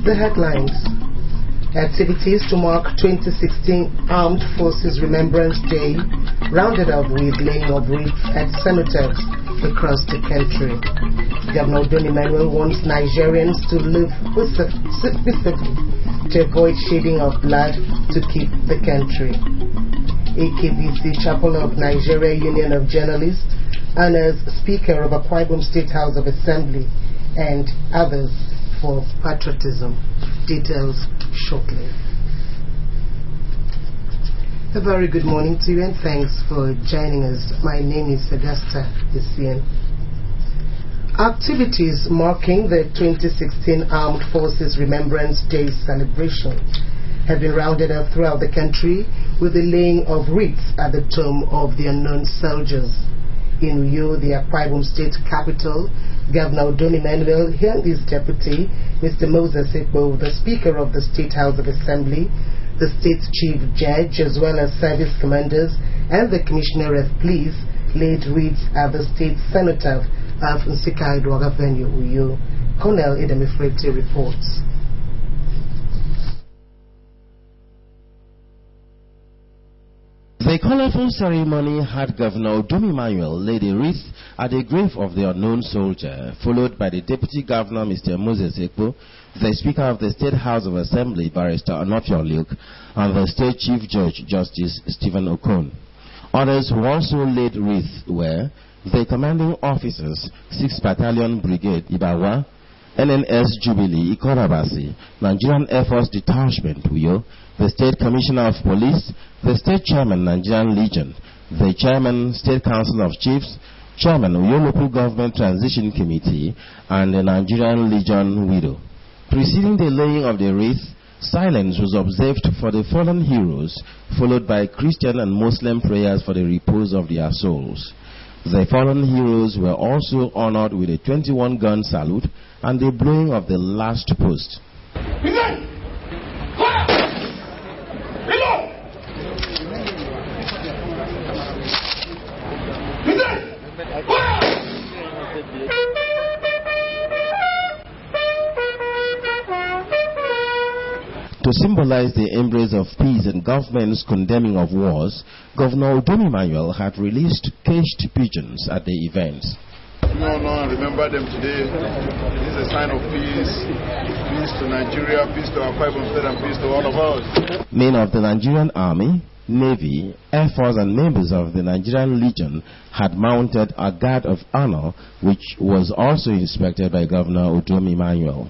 The headlines. Activities to mark 2016 Armed Forces Remembrance Day rounded up with laying of wreaths at cemeteries across the country. Governor Don Emmanuel wants Nigerians to live peaceably to avoid shedding of blood to keep the country. AKVC Chapel of Nigeria Union of Journalists honors Speaker of Akwa Ibom State House of Assembly and others for patriotism. Details shortly. A very good morning to you and thanks for joining us. My name is Augusta Essien. Activities marking the 2016 Armed Forces Remembrance Day celebration have been rounded up throughout the country with the laying of wreaths at the tomb of the unknown soldiers. In Uyo, the Akwa Ibom State capital, Governor Don Emmanuel hailed his deputy, Mr. Moses Ekpo, the Speaker of the State House of Assembly, the State Chief Judge, as well as service commanders and the Commissioner of Police, laid wreaths at the State Cenotaph of Nsika Idwaga Venue, Uyo. Colonel Edemefrete reports. The colorful ceremony had Governor Don Emmanuel lay a wreath at the grave of the unknown soldier, followed by the Deputy Governor, Mr. Moses Ekpo, the Speaker of the State House of Assembly, Barrister Onofio Luke, and the State Chief Judge, Justice Stephen Okon. Others who also laid wreaths were the commanding officers, 6th Battalion Brigade, Ibawa, NNS Jubilee, Ikorabasi, Nigerian Air Force Detachment, Uyo, the State Commissioner of Police, the State Chairman, Nigerian Legion, the Chairman, State Council of Chiefs, Chairman, Uyo Local Government Transition Committee, and the Nigerian Legion Widow. Preceding the laying of the wreath, silence was observed for the fallen heroes, followed by Christian and Muslim prayers for the repose of their souls. The fallen heroes were also honored with a 21-gun salute and the blowing of the last post. To symbolize the embrace of peace and government's condemning of wars, Governor Don Emmanuel had released caged pigeons at the event. No, remember them today. This is a sign of peace. Peace to Nigeria, peace to our Akwa Ibom State, and peace to all of us. Men of the Nigerian Army, Navy, Air Force, and members of the Nigerian Legion had mounted a guard of honor, which was also inspected by Governor Don Emmanuel.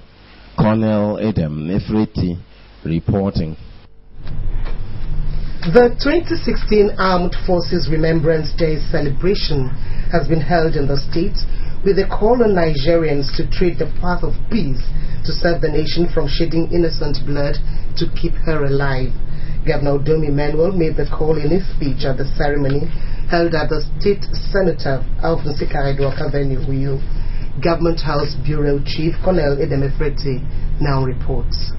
Colonel Edemefrete reporting. The 2016 Armed Forces Remembrance Day celebration has been held in the state with a call on Nigerians to tread the path of peace to save the nation from shedding innocent blood to keep her alive. Governor Don Emmanuel made the call in his speech at the ceremony held at the State Cenotaph of Nsika Idwaga Venue, Uyo. Government House Bureau Chief Colonel Edemefrete now reports.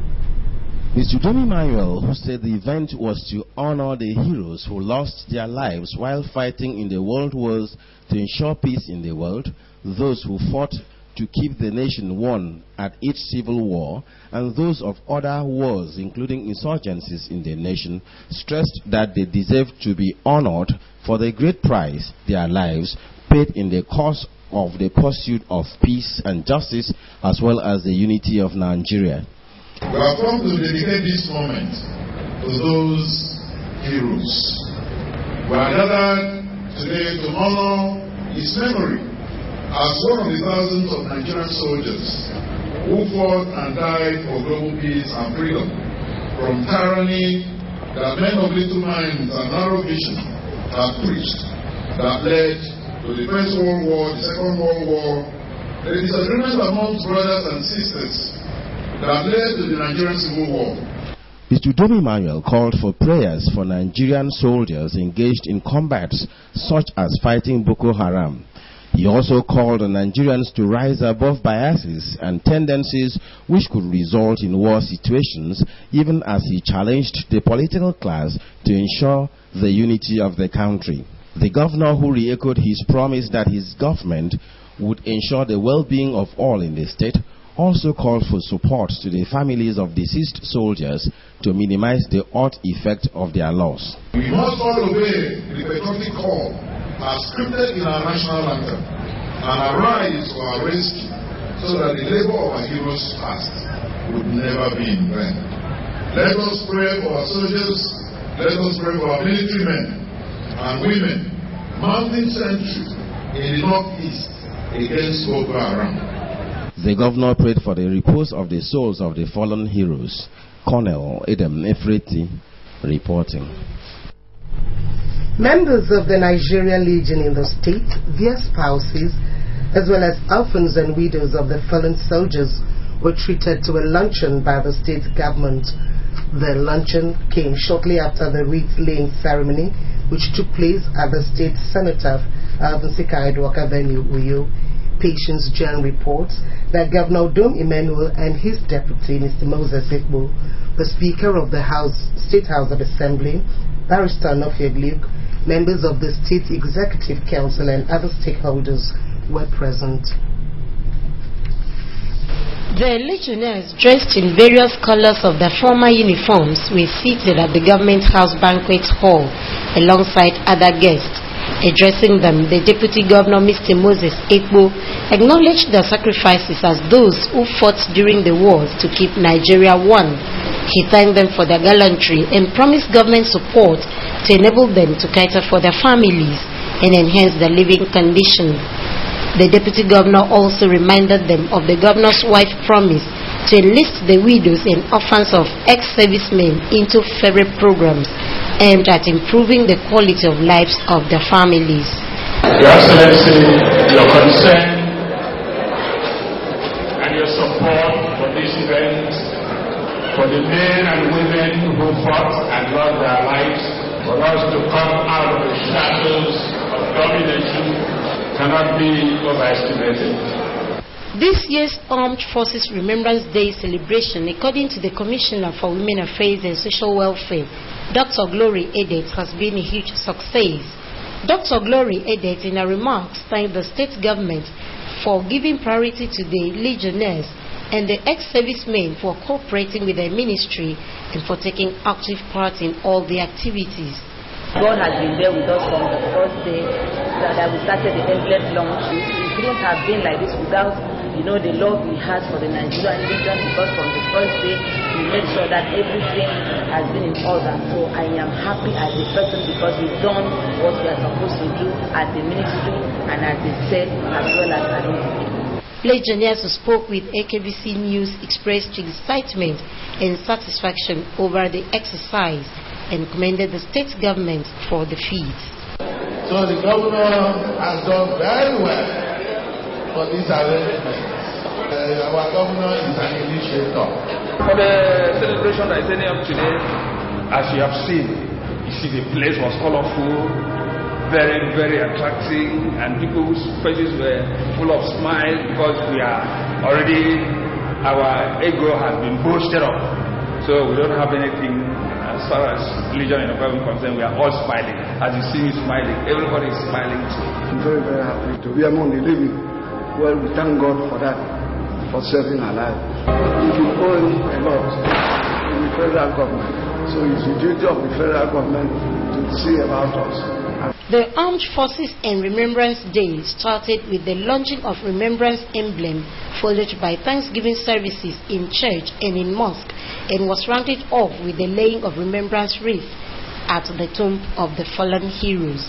Mr. Don Emmanuel, who said the event was to honor the heroes who lost their lives while fighting in the world wars to ensure peace in the world, those who fought to keep the nation one at each civil war, and those of other wars, including insurgencies in the nation, stressed that they deserve to be honored for the great price their lives paid in the cause of the pursuit of peace and justice, as well as the unity of Nigeria. We have come to dedicate this moment to those heroes. We are gathered today to honor his memory as one of the thousands of Nigerian soldiers who fought and died for global peace and freedom from tyranny that men of little minds and narrow vision have preached, that led to the First World War, the Second World War, the disagreements amongst brothers and sisters that led to the Nigerian Civil War. Mr. Don Emmanuel called for prayers for Nigerian soldiers engaged in combats such as fighting Boko Haram. He also called on Nigerians to rise above biases and tendencies which could result in war situations, even as he challenged the political class to ensure the unity of the country. The governor, who re-echoed his promise that his government would ensure the well-being of all in the state, also called for support to the families of deceased soldiers to minimize the odd effect of their loss. We must all obey the patriotic call as scripted in our national anthem and arise to our rescue so that the labor of our heroes past would never be in vain. Let us pray for our soldiers, let us pray for our military men and women mounting sentry in the northeast against Boko Haram. The governor prayed for the repose of the souls of the fallen heroes. Colonel Edem Efreti reporting. Members of the Nigerian Legion in the state, their spouses, as well as orphans and widows of the fallen soldiers were treated to a luncheon by the state government. The luncheon came shortly after the wreath-laying ceremony, which took place at the state cenotaph of Nsika Edwaka venue, Uyo. Patience John reports that Governor Dom Emmanuel and his deputy, Mr. Moses Ekbo, the Speaker of the State House of Assembly, Barrister Nofia Luke, members of the State Executive Council and other stakeholders were present. The legionnaires, dressed in various colors of their former uniforms, were seated at the Government House Banquet Hall alongside other guests. Addressing them, the Deputy Governor, Mr. Moses Ekbo, acknowledged their sacrifices as those who fought during the wars to keep Nigeria one. He thanked them for their gallantry and promised government support to enable them to cater for their families and enhance their living conditions. The Deputy Governor also reminded them of the Governor's wife promise to enlist the widows and orphans of ex-servicemen into federal programs aimed at improving the quality of lives of their families. Your Excellency, your concern and your support for this event, for the men and women who fought and lost their lives, for us to come out of the shadows of domination, cannot be overestimated. This year's Armed Forces Remembrance Day celebration, according to the Commissioner for Women Affairs and Social Welfare, Dr. Glory Edet, has been a huge success. Dr. Glory Edet, in her remarks, thanked the state government for giving priority to the legionnaires and the ex-servicemen for cooperating with their ministry and for taking active part in all the activities. God has been there with us from the first day that we started the emblem launch. It couldn't have been like this without, the love we had for the Nigerian Legion, because from the first day we made sure that everything has been in order. So I am happy as a person because we've done what we are supposed to do at the ministry and at the state as well as at the Legionnaires who spoke with AKBC News expressed excitement and satisfaction over the exercise and commended the state government for the feat. So the governor has done very well for this arrangement. Our governor is an initiator. For the celebration that is ending up today, as you have seen, the place was colorful, very, very attractive, and people's faces were full of smiles because we are already, our ego has been boosted up. So we don't have anything as far as Legion in the Bible concerned. We are all smiling. As you see me smiling, everybody is smiling too. I'm very, very happy to be among the living. Well, we thank God for that, for saving our lives. We owe a lot to the federal government. So it's the duty of the federal government to see about us. The Armed Forces and Remembrance Day started with the launching of Remembrance Emblem, followed by Thanksgiving services in church and in mosque, and was rounded off with the laying of Remembrance wreath at the tomb of the fallen heroes.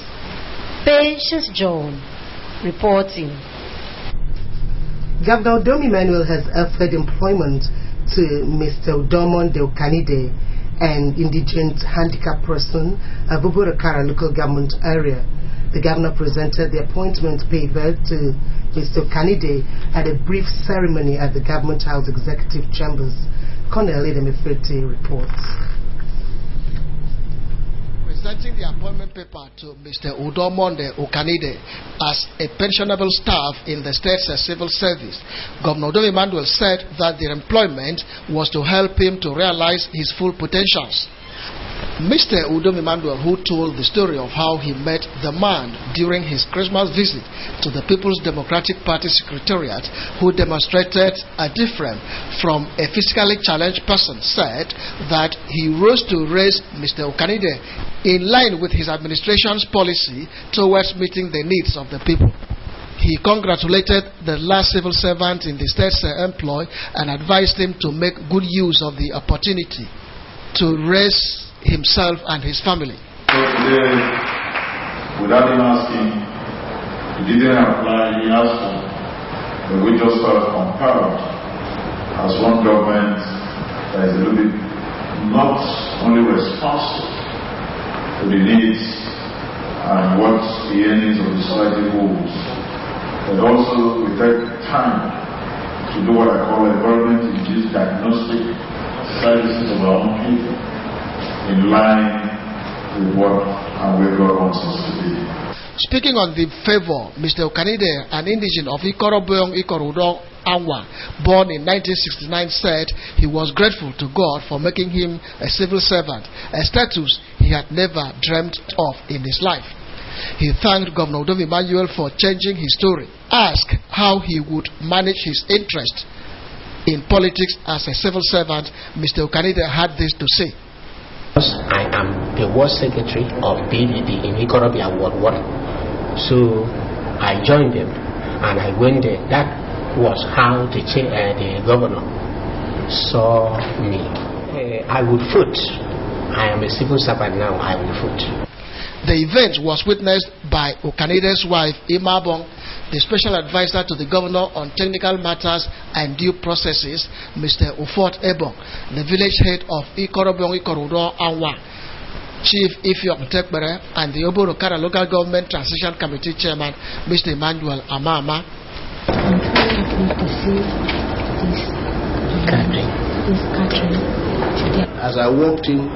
Patience John reporting. Governor Dom Emmanuel has offered employment to Mr. Udomon Deokanide, an indigent handicapped person of Uburakara local government area. The governor presented the appointment paper to Mr. Kanide at a brief ceremony at the Government House Executive Chambers. Colonel Edem Efreti reports. Presenting the appointment paper to Mr. Udomonde Okanide as a pensionable staff in the state's civil service, Governor Dom Emmanuel said that their employment was to help him to realize his full potentials. Mr. Udom Emmanuel, who told the story of how he met the man during his Christmas visit to the People's Democratic Party Secretariat, who demonstrated a different from a physically challenged person, said that he rose to raise Mr. Okanide in line with his administration's policy towards meeting the needs of the people. He congratulated the last civil servant in the state's employ and advised him to make good use of the opportunity to raise himself and his family. So today, without him asking, he didn't apply, he asked for, but we just felt compelled as one government that is a little bit not only responsive to the needs and what the earnings of the society holds, but also we take time to do what I call environment-induced diagnostic services of our own people, in line with what and where God wants us to be. Speaking on the favor, Mr. Okanide, an indigene of Ikoroboyong Ikorudo Anwa, born in 1969, said he was grateful to God for making him a civil servant, a status he had never dreamt of in his life. He thanked Governor Udom Emmanuel for changing his story, asked how he would manage his interest in politics as a civil servant. Mr. Okanide had this to say. I am the Ward Secretary of PDP in Ikorobia Ward 1. So I joined them and I went there. That was how the governor saw me. I would vote. I am a civil servant now. I will vote. The event was witnessed by Okanide's wife, Imabong, the special advisor to the governor on technical matters and due processes, Mr. Ufot Ebong, the village head of Ikorobong Ikorudo Anwa, Chief Ifyok Tekbere, and the Oborokara Local Government Transition Committee Chairman, Mr. Emmanuel Amama. I'm very happy to see this gathering today. As I walked in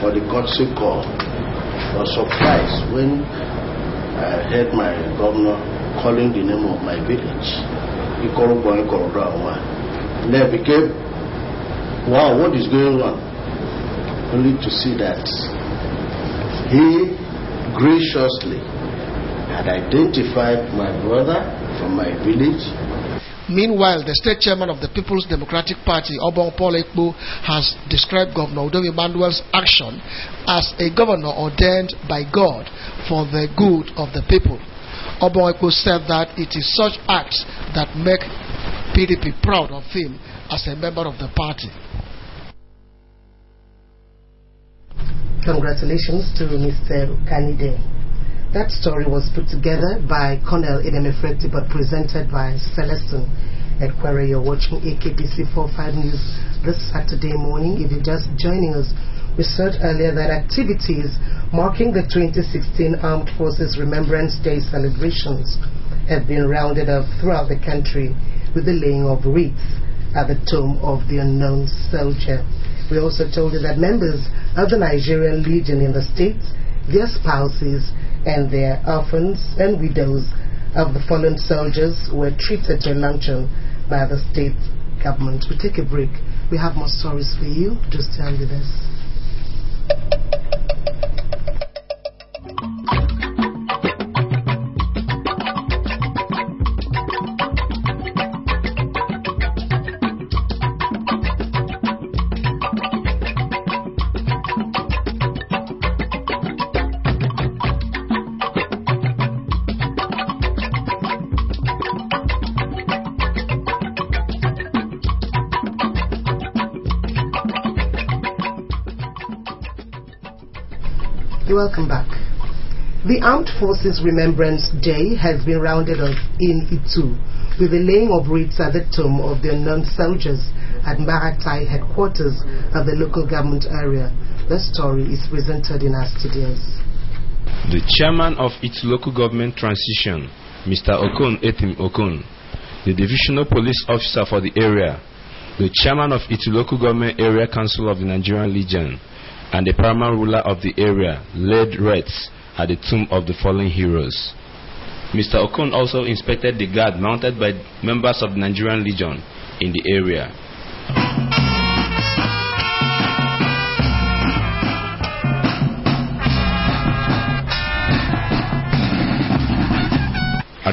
for the courtesy call, I was surprised when I heard my governor calling the name of my village, Ikorobong Ikorudo Anwa. And I became, wow, what is going on? Only to see that he graciously had identified my brother from my village. Meanwhile, the state chairman of the People's Democratic Party, Obong Paul Ekpo, has described Governor Udom Emmanuel's action as a governor ordained by God for the good of the people. Obong Ekpo said that it is such acts that make PDP proud of him as a member of the party. Congratulations to Mr. Okanide. That story was put together by Colonel Edemefreti but presented by Celestine Edquere. You're watching AKBC 45 News this Saturday morning. If you're just joining us, we said earlier that activities marking the 2016 Armed Forces Remembrance Day celebrations have been rounded up throughout the country with the laying of wreaths at the tomb of the unknown soldier. We also told you that members of the Nigerian Legion in the states, their spouses, and their orphans and widows of the fallen soldiers were treated to a luncheon by the state government. We take a break. We have more stories for you. Just stay with us. Welcome back. The Armed Forces Remembrance Day has been rounded off in Itu with the laying of wreaths at the tomb of the unknown soldiers at Maratai headquarters of the local government area. The story is presented in our studios. The chairman of its local government transition, Mr. Okon Etim Okon, the divisional police officer for the area, the chairman of its local government area council of the Nigerian Legion, and the paramount ruler of the area laid wreaths at the tomb of the fallen heroes. Mr. Okon also inspected the guard mounted by members of the Nigerian Legion in the area.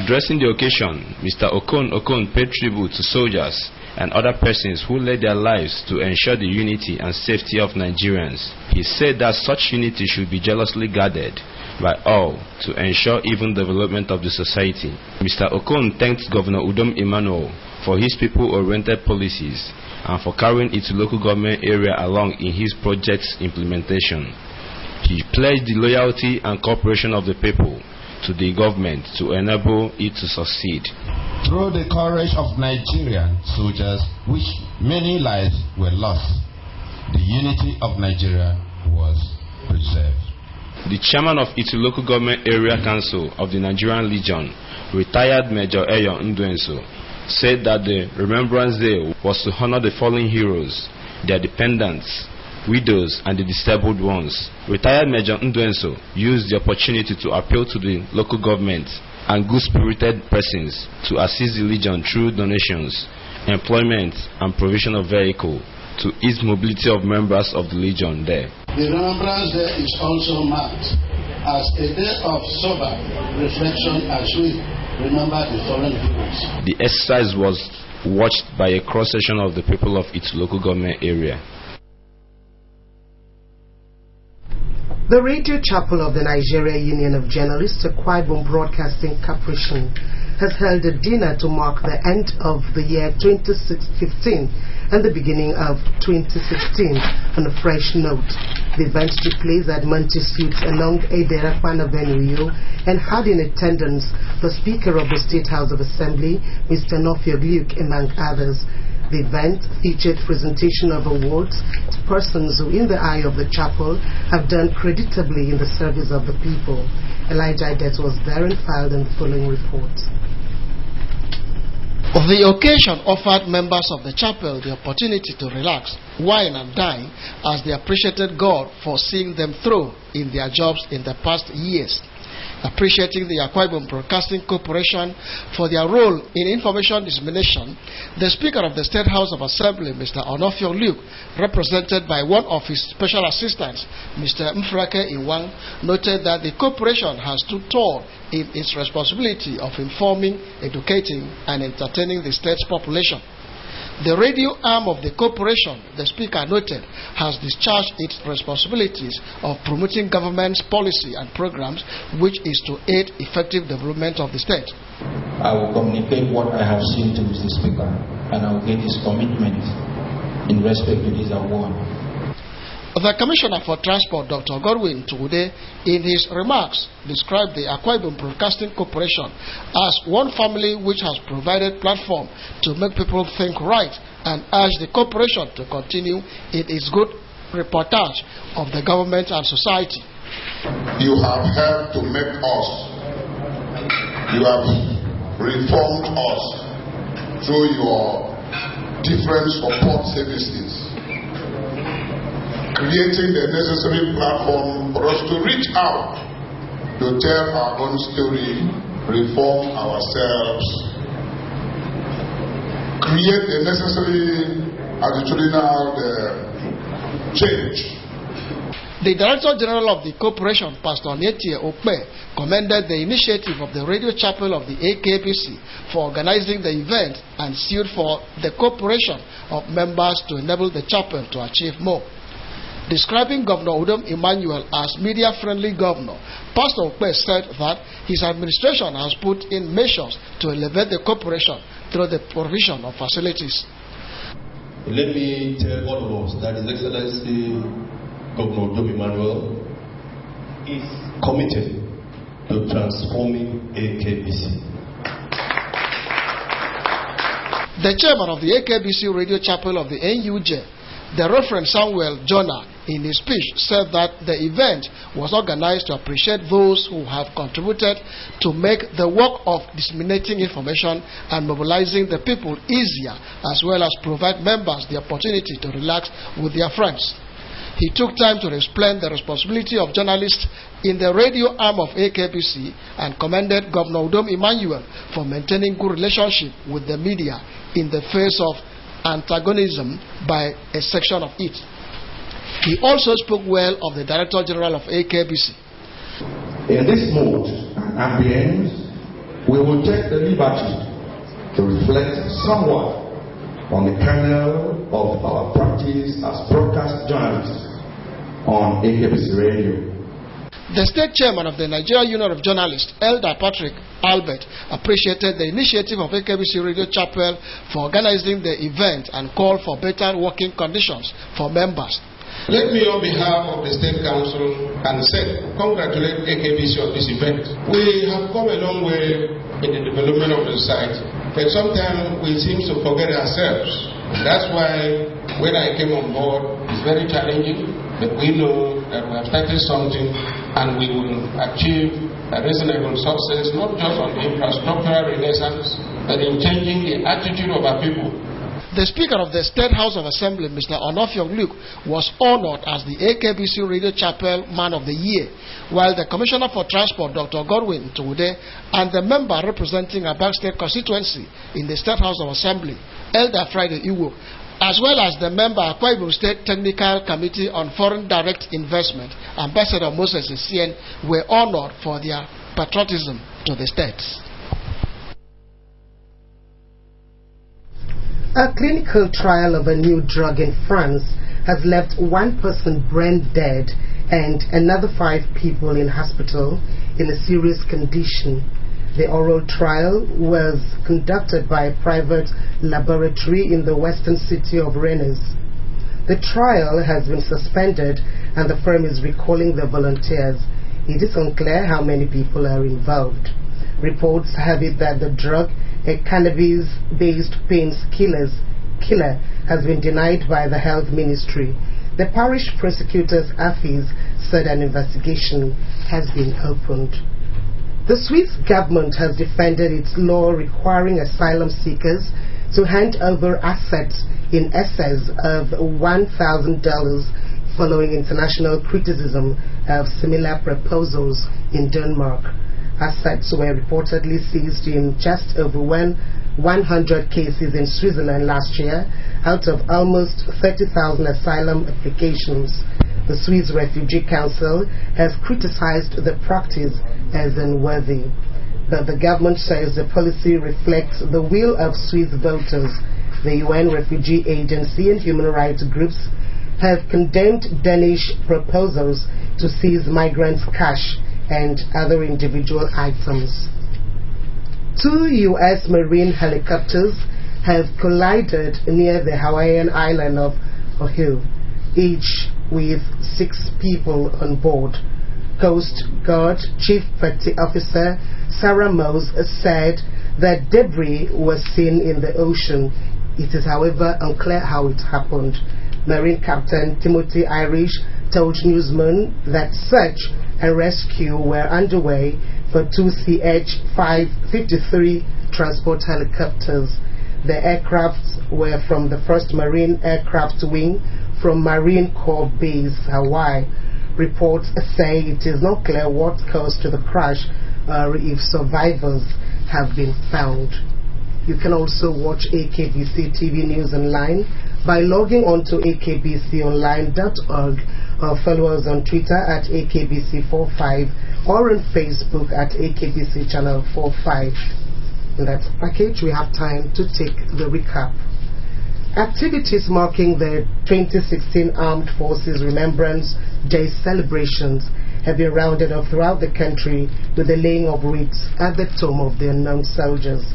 Addressing the occasion, Mr. Okon paid tribute to soldiers and other persons who led their lives to ensure the unity and safety of Nigerians. He said that such unity should be jealously guarded by all to ensure even development of the society. Mr. Okon thanked Governor Udom Emmanuel for his people-oriented policies and for carrying its local government area along in his project's implementation. He pledged the loyalty and cooperation of the people to the government to enable it to succeed. Through the courage of Nigerian soldiers, which many lives were lost, the unity of Nigeria was preserved. The chairman of its local government area council of the Nigerian Legion, retired Major Eyo Nduenso, said that the Remembrance Day was to honor the fallen heroes, their dependents, widows, and the disabled ones. Retired Major Nduenso used the opportunity to appeal to the local government and good-spirited persons to assist the Legion through donations, employment, and provision of vehicle to ease mobility of members of the Legion there. The Remembrance Day is also marked as a day of sober reflection as we remember the fallen heroes. The exercise was watched by a cross-section of the people of its local government area. The Radio Chapel of the Nigeria Union of Journalists, Akwa Ibom Broadcasting Corporation, has held a dinner to mark the end of the year 2015 and the beginning of 2016 on a fresh note. The event took place at Monte Suites along Ederakwan Avenue and had in attendance the Speaker of the State House of Assembly, Mr. Nofio Luke, among others. The event featured presentation of awards to persons who, in the eye of the chapel, have done creditably in the service of the people. Elijah Idet was there and filed in the following report. The occasion offered members of the chapel the opportunity to relax, wine and dine as they appreciated God for seeing them through in their jobs in the past years. Appreciating the Akwa Ibom Broadcasting Corporation for their role in information dissemination, the Speaker of the State House of Assembly, Mr. Onofio Luke, represented by one of his special assistants, Mr. Mfrake Iwang, noted that the corporation has stood tall in its responsibility of informing, educating, and entertaining the state's population. The radio arm of the corporation, the Speaker noted, has discharged its responsibilities of promoting government's policy and programs, which is to aid effective development of the state. I will communicate what I have seen to Mr. Speaker, and I will get his commitment in respect to this award. The Commissioner for Transport, Dr. Godwin Tugude, in his remarks, described the Akwa Ibom Broadcasting Corporation as one family which has provided platform to make people think right and urged the corporation to continue in its good reportage of the government and society. You have helped to make us, you have reformed us through your different support services, creating the necessary platform for us to reach out, to tell our own story, reform ourselves, create the necessary attitudinal change. The Director General of the Corporation, Pastor Netie Okpe, commended the initiative of the Radio Chapel of the AKPC for organizing the event and sued for the corporation of members to enable the chapel to achieve more. Describing Governor Udom Emmanuel as media-friendly governor, Pastor Okpe said that his administration has put in measures to elevate the corporation through the provision of facilities. Let me tell all of us that His Excellency Governor Udom Emmanuel is committed to transforming AKBC. The chairman of the AKBC Radio Chapel of the NUJ, the Reverend Samuel Jonah, in his speech said that the event was organized to appreciate those who have contributed to make the work of disseminating information and mobilizing the people easier, as well as provide members the opportunity to relax with their friends. He took time to explain the responsibility of journalists in the radio arm of AKBC and commended Governor Udom Emmanuel for maintaining good relationship with the media in the face of antagonism by a section of it. He also spoke well of the Director General of AKBC. In this mood and ambience, we will take the liberty to reflect somewhat on the kernel of our practice as broadcast journalists on AKBC Radio. The state chairman of the Nigeria Union of Journalists, Elder Patrick Albert, appreciated the initiative of AKBC Radio Chapel for organizing the event and called for better working conditions for members. Let me, on behalf of the State Council and SEC, congratulate AKBC on this event. We have come a long way in the development of the site, but sometimes we seem to forget ourselves. That's why when I came on board, it's very challenging, but we know that we have started something and we will achieve a reasonable success, not just on the infrastructural renaissance, but in changing the attitude of our people. The Speaker of the State House of Assembly, Mr. Onofiong Luke, was honored as the AKBC Radio Chapel Man of the Year, while the Commissioner for Transport, Dr. Godwin Tude, and the member representing Abak State constituency in the State House of Assembly, Elder Friday Iwo, as well as the member Akwa Ibom State Technical Committee on Foreign Direct Investment, Ambassador Moses Essien, were honored for their patriotism to the states. A clinical trial of a new drug in France has left one person brain dead and another 5 people in hospital in a serious condition. The oral trial was conducted by a private laboratory in the western city of Rennes. The trial has been suspended and the firm is recalling the volunteers. It is unclear how many people are involved. Reports have it that the drug, a cannabis-based painkiller, has been denied by the health ministry. The parish prosecutor's office said an investigation has been opened. The Swiss government has defended its law requiring asylum seekers to hand over assets in excess of $1,000 following international criticism of similar proposals in Denmark. Assets were reportedly seized in just over 100 cases in Switzerland last year out of almost 30,000 asylum applications. The Swiss Refugee Council has criticized the practice as unworthy, but the government says the policy reflects the will of Swiss voters. The UN Refugee Agency and human rights groups have condemned Danish proposals to seize migrants' cash and other individual items. 2 U.S. Marine helicopters have collided near the Hawaiian island of Oahu, each with 6 people on board. Coast Guard Chief Petty Officer Sarah Mose said that debris was seen in the ocean. It is, however, unclear how it happened. Marine Captain Timothy Irish told newsmen that search and rescue were underway for 2 CH-553 transport helicopters. The aircrafts were from the 1st Marine Aircraft Wing from Marine Corps Base, Hawaii. Reports say it is not clear what caused the crash or if survivors have been found. You can also watch AKBC TV News online by logging on to akbconline.org or follow us on Twitter at AKBC45 or on Facebook at AKBC Channel 45. In that package, we have time to take the recap. Activities marking the 2016 Armed Forces Remembrance Day celebrations have been rounded off throughout the country with the laying of wreaths at the tomb of the unknown soldiers.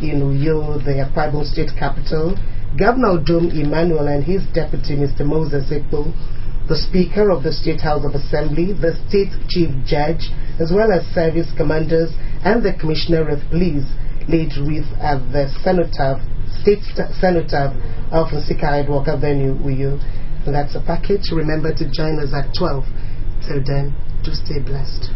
In Uyo, the Akwa Ibom State capital, Governor Odum Emmanuel and his deputy, Mr. Moses Ekpo, the Speaker of the State House of Assembly, the State Chief Judge, as well as service commanders and the Commissioner of Police laid wreath at the State Cenotaph of Nsika Edward Avenue, Uyo. And that's a package. Remember to join us at 12. Till then, do stay blessed.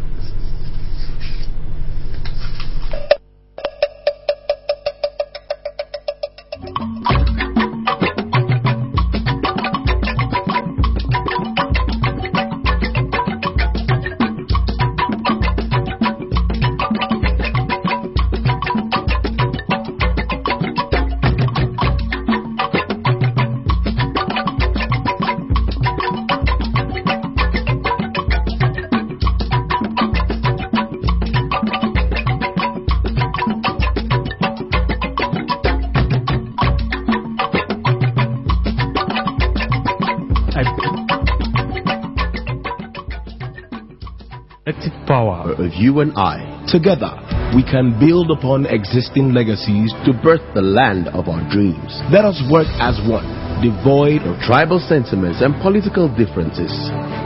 of you and I. Together, we can build upon existing legacies to birth the land of our dreams. Let us work as one, devoid of tribal sentiments and political differences.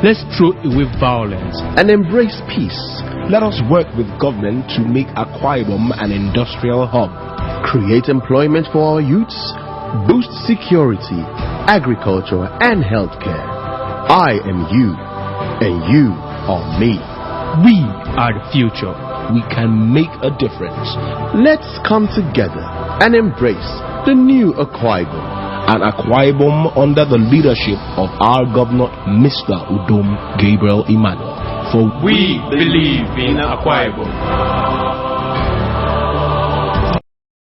Let's throw away violence and embrace peace. Let us work with government to make Akwa Ibom an industrial hub. Create employment for our youths, boost security, agriculture and healthcare. I am you, and you are me. We are the future. We can make a difference. Let's come together and embrace the new Akwa Ibom. An Akwa Ibom under the leadership of our governor, Mr. Udom Gabriel Emmanuel. For we believe in Akwa Ibom.